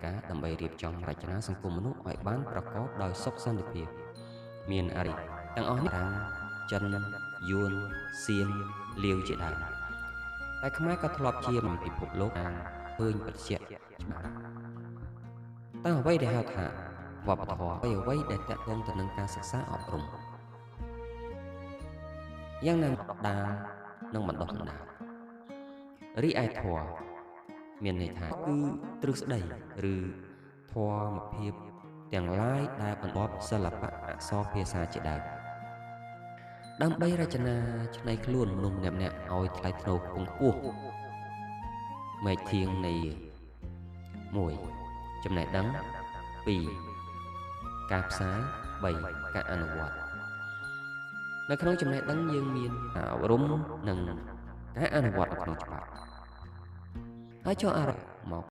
ការដើម្បីរៀបចំរចនាសង្គមមនុស្សឲ្យបានប្រកបដោយសុខសន្តិភាពមានអរិយទាំងអស់នេះរាំងចិនយួនសៀមលាវជាដើមតែខ្មែរក៏ធ្លាប់ជាពិភពលោកអានឃើញបច្ចៈច្បាស់តើអ្វីដែលហៅថាវប្បធម៌អ្វីដែលតាក់ទងទៅនឹងការសិក្សាអប់រំយ៉ាងណាបណ្ដុះដាលនិងបណ្ដុះបណ្ដាលរីឯធម៌មានន័យថាគឺទ្រឹស្ដីឬធម៌ភាពទាំងឡាយដែលបណ្ដុះសិល្បៈអក្សរភាសាជាដើមដើម្បីរចនាឆ្នៃខ្លួនមនុស្សម្នាក់ៗឲ្យថ្លៃថ្នូរខ្ពង់ខ្ពស់មេធាងនៃ1ចំណេះដឹង2ការផ្សាយ3ការអនុវត្តនៅក្នុងចំណេះដឹងយើងមានការអប់រំនិងការអនុវត្តនៅក្នុងច្បាប់ហើយចុះអារម្មណ៍មក